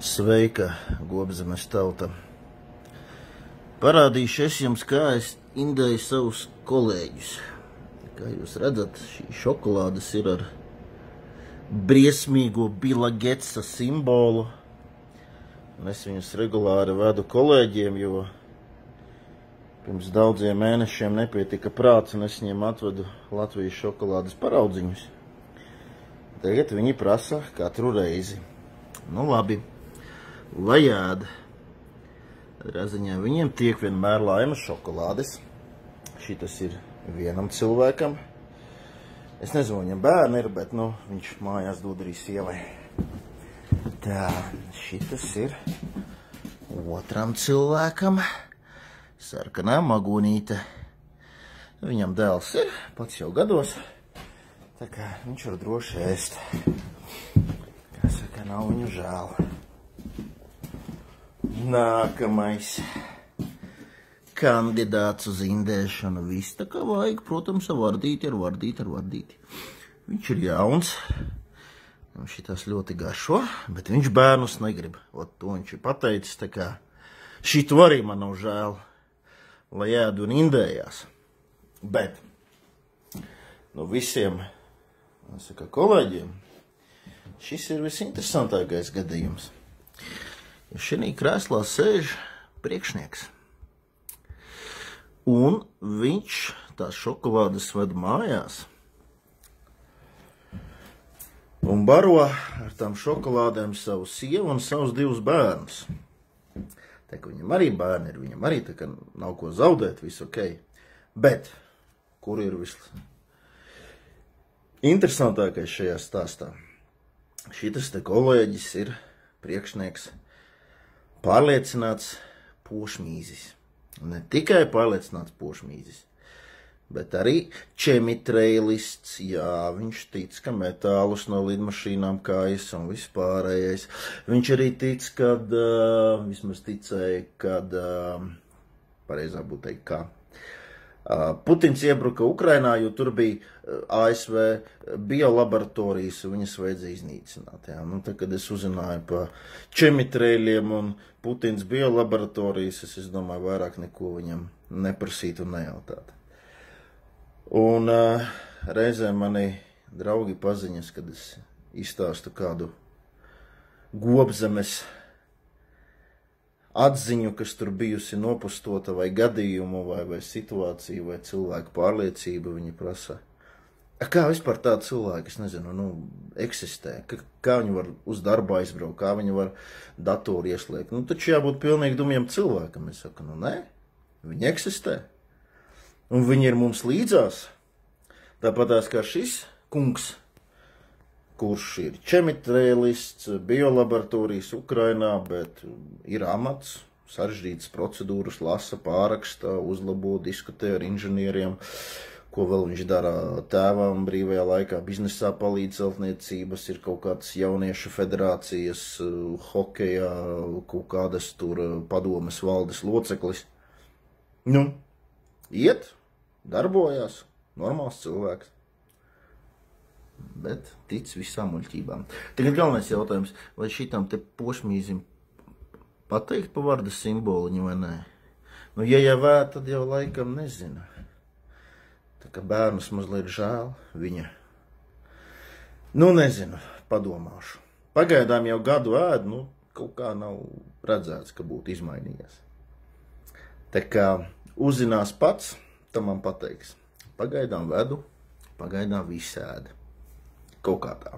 Sveika, Gobzemes tauta. Parādīšu es jums, kā es indēju savus kolēģus. Kā jūs redzat, šī šokolādes ir ar briesmīgo Bila Getsa simbolu. Un es viņus regulāri vedu kolēģiem, jo pirms daudziem mēnešiem nepietika prāts, un es viņiem atvedu Latvijas šokolādes paraudziņus. Tagad viņi prasa katru reizi. Nu labi, lai ēd. Raziņā viņiem tiek vienmēr laimas šokolādes. Šitas ir vienam cilvēkam. Es nezinu, viņam bērni ir, bet viņš mājās dod arī sievai. Tā, šitas ir otram cilvēkam. Sarkanā magunīte. Viņam dēls ir, pats jau gados. Tā kā viņš var droši ēst. Kā saka, nav viņu žēl. Nākamais kandidāts uz indēšanu. Viss tā kā vajag, protams, ar vardīti. Viņš ir jauns. Šitās ļoti garšo, bet viņš bērnus negrib. To viņš ir pateicis, tā kā šito arī man nav žēl, lai ēd un indējās. Bet visiem, saka, kolēģiem, šis ir visinteresantākais gadījums. Ja šī krēslā sēž priekšnieks. Un viņš tās šokolādes ved mājās. Un baro ar tām šokolādēm savu sievu un savus divus bērnus. Tā kā viņam arī bērni ir, viņam arī tā kā nav ko zaudēt, viss ok. Bet, kur ir interesantākais šajā stāstā? Šitas te kolēģis ir priekšnieks pārliecināts pošmīzis. Ne tikai pārliecināts pošmīzis, bet arī čemitreilists. Jā, viņš tic, ka metālus no lidmašīnām kājas un vispārējais. Viņš arī tic, kad, vismaz ticēja, kad, pareizāk būtu teikt, kā Putins iebruka Ukrainā, jo tur bija ASV biolaboratorijas, un viņas vajadzēja iznīcināt. Jā. Tā, kad es uzzināju par čemitreiliem un Putins biolaboratorijas, es domāju, vairāk neko viņam neprasīt un nejautāt. Un reizē mani draugi paziņas, kad es izstāstu kādu Gobzemes atziņu, kas tur bijusi nopustota, vai gadījumu, vai situāciju, vai cilvēku pārliecību, viņi prasa. Kā vispār tāda cilvēka, es nezinu, eksistē? Kā viņi var uz darbu aizbraukt, kā viņi var datoru ieslēgt? Taču jābūt pilnīgi dumjam cilvēkam. Es saku, nē, viņi eksistē. Un viņi ir mums līdzās. Tāpatās kā šis kungs, kurš ir čemitreilists, biolaboratorijas Ukrainā, bet ir amats, sarežģītas procedūras, lasa, pāraksta, uzlabo, diskutē ar inženieriem, ko vēl viņš dara tēvam brīvajā laikā, biznesā palīdz celtniecības, ir kaut kādas jauniešu federācijas, hokeja, kaut kādas tur padomes valdes loceklis. Iet, darbojās, normāls cilvēks. Bet tic visām muļķībām. Tagad galvenais jautājums, vai šitam te pošmīzim pateikt pa vardas simboliņu vai nē? Ja jau vēl, tad jau laikam nezinu. Tā kā bērnus mazliet žēl viņa. Nezinu, padomāšu. Pagaidām jau gadu ēd, kaut kā nav redzēts, ka būtu izmainījies. Tā kā uzzinās pats, tam man pateiks. Pagaidām vedu, pagaidām viss ēda. Kaut kā tā.